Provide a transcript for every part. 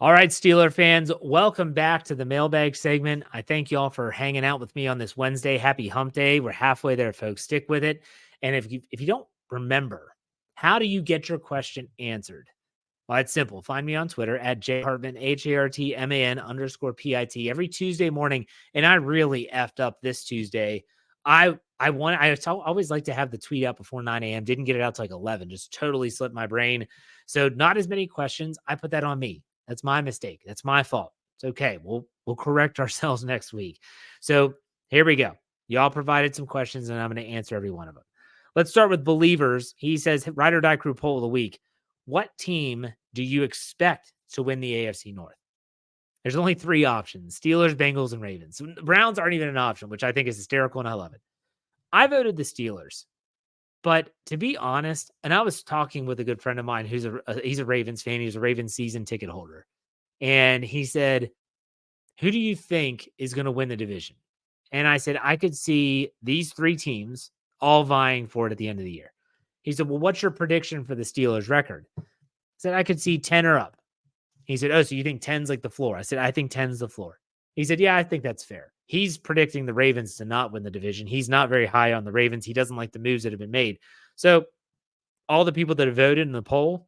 All right, Steeler fans, welcome back to the Mailbag Segment. I thank you all for hanging out with me on this Wednesday. Happy Hump Day. We're halfway there, folks. Stick with it. And if you don't remember, how do you get your question answered? Well, it's simple. Find me on Twitter at jhartman, HARTMAN_PIT every Tuesday morning. And I really effed up this Tuesday. I always like to have the tweet out before 9 a.m. Didn't get it out till like 11. Just totally slipped my brain. So not as many questions. I put that on me. That's my mistake. That's my fault. It's okay. We'll correct ourselves next week. So here we go. Y'all provided some questions, and I'm going to answer every one of them. Let's start with Believers. He says, Ride or Die Crew poll of the week. What team do you expect to win the AFC North? There's only three options: Steelers, Bengals, and Ravens. The Browns aren't even an option, which I think is hysterical, and I love it. I voted the Steelers. But to be honest, and I was talking with a good friend of mine who's he's a Ravens fan. He's a Ravens season ticket holder. And he said, who do you think is going to win the division? And I said, I could see these three teams all vying for it at the end of the year. He said, well, what's your prediction for the Steelers record? I said, I could see 10 or up. He said, oh, so you think 10's like the floor? I said, I think 10's the floor. He said, yeah, I think that's fair. He's predicting the Ravens to not win the division. He's not very high on the Ravens. He doesn't like the moves that have been made. So all the people that have voted in the poll,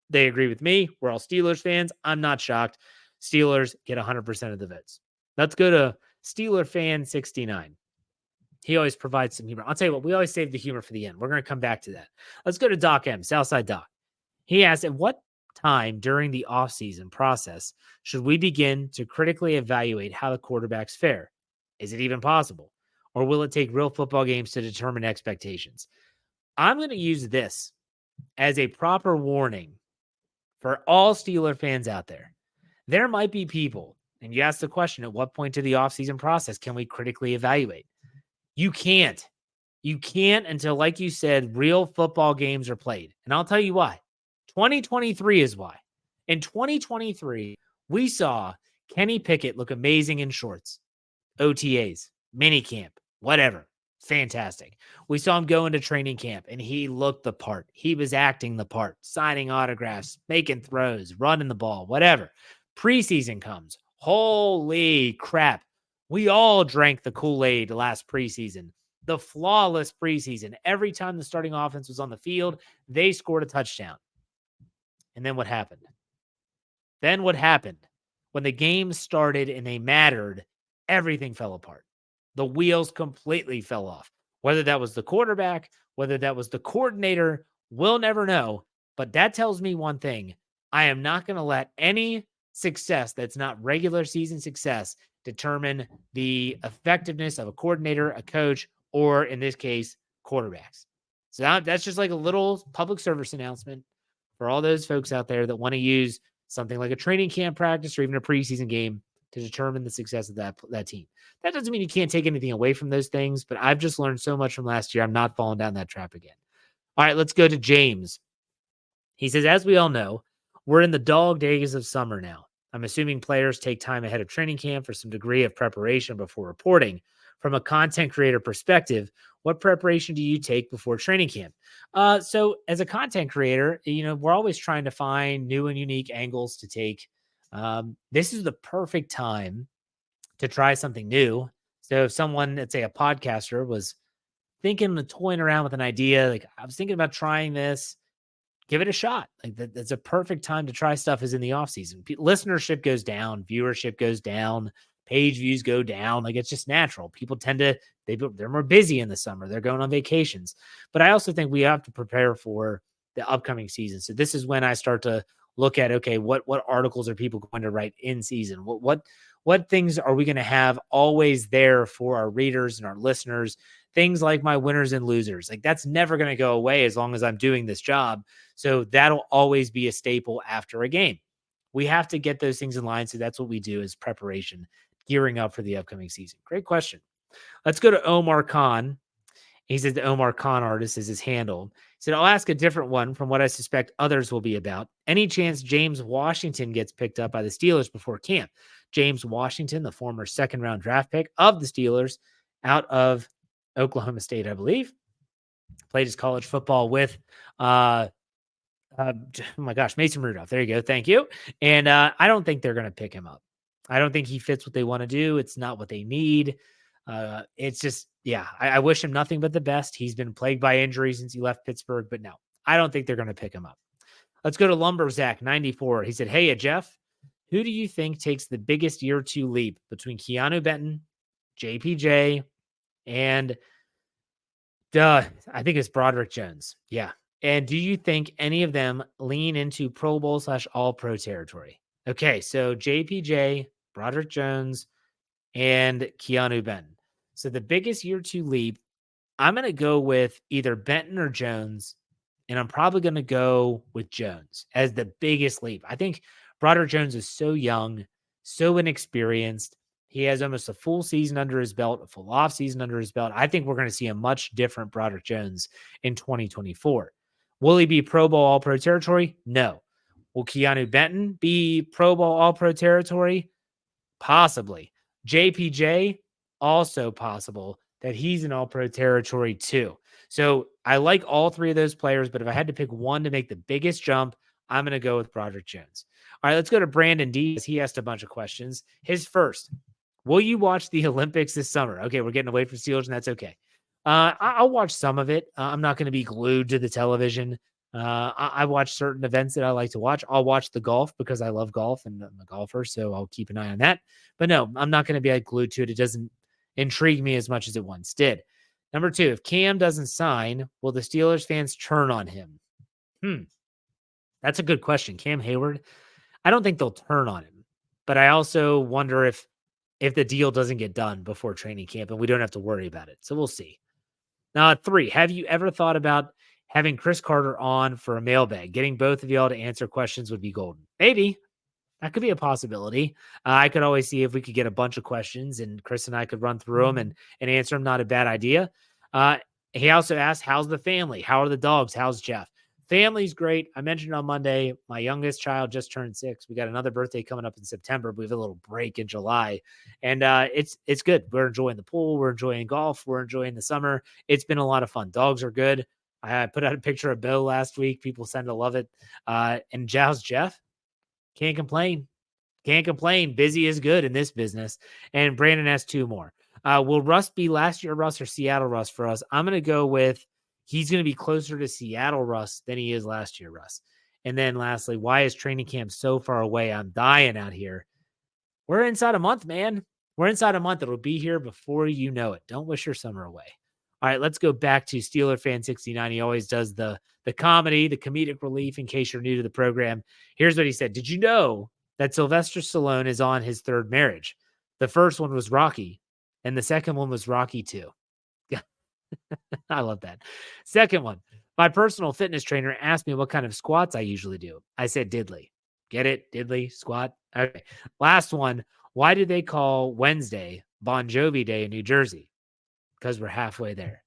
they agree with me. We're all Steelers fans. I'm not shocked. Steelers get 100% of the votes. Let's go to Steeler fan 69. He always provides some humor. I'll tell you what, we always save the humor for the end. We're going to come back to that. Let's go to Doc M, Southside Doc. He asked, at what time during the offseason process should we begin to critically evaluate how the quarterbacks fare? Is it even possible? Or will it take real football games to determine expectations? I'm going to use this as a proper warning for all Steeler fans out there. There might be people, and you ask the question, at what point to the offseason process can we critically evaluate? You can't. You can't until, like you said, real football games are played. And I'll tell you why. 2023 is why. In 2023, we saw Kenny Pickett look amazing in shorts, OTAs, minicamp, whatever. Fantastic. We saw him go into training camp, and he looked the part. He was acting the part, signing autographs, making throws, running the ball, whatever. Preseason comes. Holy crap. We all drank the Kool-Aid last preseason. The flawless preseason. Every time the starting offense was on the field, they scored a touchdown. And then what happened? When the game started and they mattered, everything fell apart. The wheels completely fell off. Whether that was the quarterback, whether that was the coordinator, we'll never know. But that tells me one thing. I am not going to let any success that's not regular season success determine the effectiveness of a coordinator, a coach, or in this case, quarterbacks. So that's just like a little public service announcement for all those folks out there that want to use something like a training camp practice or even a preseason game to determine the success of that team. That doesn't mean you can't take anything away from those things, but I've just learned so much from last year. I'm not falling down that trap again. All right, let's go to James. He says, as we all know, we're in the dog days of summer now. I'm assuming players take time ahead of training camp for some degree of preparation before reporting. From a content creator perspective, what preparation do you take before training camp? So as a content creator, we're always trying to find new and unique angles to take. This is the perfect time to try something new. So if someone, let's say a podcaster, was thinking of toying around with an idea, like I was thinking about trying this, give it a shot. Like that's a perfect time to try stuff is in the off season. Listenership goes down, viewership goes down, page views go down. Like it's just natural. People tend to, they're more busy in the summer. They're going on vacations. But I also think we have to prepare for the upcoming season. So this is when I start to look at, okay, what articles are people going to write in season? What things are we going to have always there for our readers and our listeners? Things like my winners and losers. Like that's never going to go away as long as I'm doing this job. So that'll always be a staple after a game. We have to get those things in line. So that's what we do as preparation, gearing up for the upcoming season. Great question. Let's go to Omar Khan. He says the Omar Khan artist is his handle. He said, I'll ask a different one from what I suspect others will be about. Any chance James Washington gets picked up by the Steelers before camp? James Washington, the former second-round draft pick of the Steelers out of Oklahoma State, I believe. Played his college football with Oh my gosh, Mason Rudolph. There you go. Thank you. And I don't think they're going to pick him up. I don't think he fits what they want to do. It's not what they need. It's just, yeah, I wish him nothing but the best. He's been plagued by injuries since he left Pittsburgh, but no, I don't think they're going to pick him up. Let's go to Lumberzach 94. He said, "Hey, Jeff, who do you think takes the biggest year two leap between Keanu Benton, JPJ, and I think it's Broderick Jones. Yeah. And do you think any of them lean into Pro Bowl / All Pro territory?" Okay. So JPJ, Broderick Jones, and Keanu Benton. So the biggest year two leap, I'm going to go with either Benton or Jones. And I'm probably going to go with Jones as the biggest leap. I think Broderick Jones is so young, so inexperienced. He has almost a full season under his belt, a full off season under his belt. I think we're going to see a much different Broderick Jones in 2024. Will he be Pro Bowl All Pro territory? No. Will Keanu Benton be Pro Bowl All Pro territory? Possibly. JPJ, also possible that he's in All Pro territory too. So I like all three of those players, but if I had to pick one to make the biggest jump, I'm going to go with Broderick Jones. All right, let's go to Brandon D. He asked a bunch of questions. His first: will you watch the Olympics this summer? Okay, we're getting away from Steelers, and that's okay. I'll watch some of it. I'm not going to be glued to the television. I watch certain events that I like to watch. I'll watch the golf because I love golf and I'm a golfer, so I'll keep an eye on that. But no, I'm not going to be glued to it. It doesn't intrigue me as much as it once did. Number 2, if Cam doesn't sign, will the Steelers fans turn on him? That's a good question. Cam Hayward, I don't think they'll turn on him, but I also wonder if the deal doesn't get done before training camp and we don't have to worry about it. So we'll see. Now, 3, have you ever thought about having Chris Carter on for a mailbag? Getting both of y'all to answer questions would be golden. Maybe. That could be a possibility. I could always see if we could get a bunch of questions and Chris and I could run through them and answer them. Not a bad idea. He also asked, how's the family? How are the dogs? How's Jeff? Family's great. I mentioned on Monday, my youngest child just turned 6. We got another birthday coming up in September. We have a little break in July, and it's good. We're enjoying the pool. We're enjoying golf. We're enjoying the summer. It's been a lot of fun. Dogs are good. I put out a picture of Bill last week. People seem to love it. And how's Jeff? Can't complain. Can't complain. Busy is good in this business. And Brandon has 2 more. Will Russ be last year Russ or Seattle Russ for us? I'm going to go with he's going to be closer to Seattle Russ than he is last year Russ. And then lastly, why is training camp so far away? I'm dying out here. We're inside a month, man. We're inside a month. It'll be here before you know it. Don't wish your summer away. All right, let's go back to Steeler Fan 69. He always does the comedy, the comedic relief in case you're new to the program. Here's what he said. Did you know that Sylvester Stallone is on his 3rd marriage? The first one was Rocky, and the second one was Rocky 2. Yeah, I love that. Second one, my personal fitness trainer asked me what kind of squats I usually do. I said diddly. Get it? Diddly, squat. Okay. Last one, why did they call Wednesday Bon Jovi Day in New Jersey? Because we're halfway there.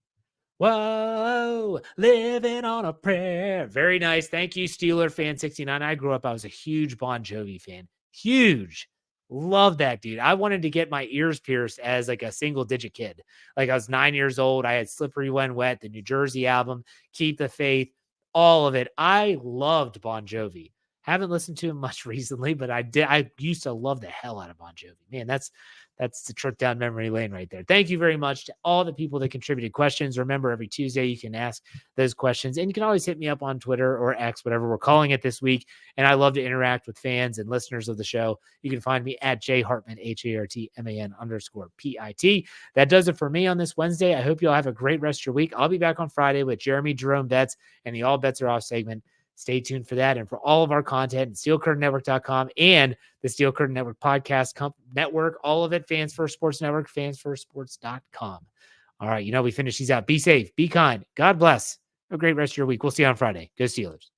Whoa, living on a prayer. Very nice. Thank you, Steeler Fan 69. I grew up, I was a huge Bon Jovi fan. Huge. Love that dude. I wanted to get my ears pierced as like a single digit kid. Like I was 9 years old. I had Slippery When Wet, the New Jersey album, Keep the Faith, all of it. I loved Bon Jovi. Haven't listened to him much recently, but I did. I used to love the hell out of Bon Jovi. Man, that's the trip down memory lane right there. Thank you very much to all the people that contributed questions. Remember, every Tuesday you can ask those questions, and you can always hit me up on Twitter or X, whatever we're calling it this week. And I love to interact with fans and listeners of the show. You can find me at jhartman, HARTMAN_PIT. That does it for me on this Wednesday. I hope you all have a great rest of your week. I'll be back on Friday with Jeremy Jerome Betts and the All Bets Are Off segment. Stay tuned for that and for all of our content at SteelCurtainNetwork.com and the Steel Curtain Network Podcast Network, all of it, Fans First Sports Network, fansfirstsports.com. All right, we finish these out. Be safe, be kind. God bless. Have a great rest of your week. We'll see you on Friday. Go Steelers.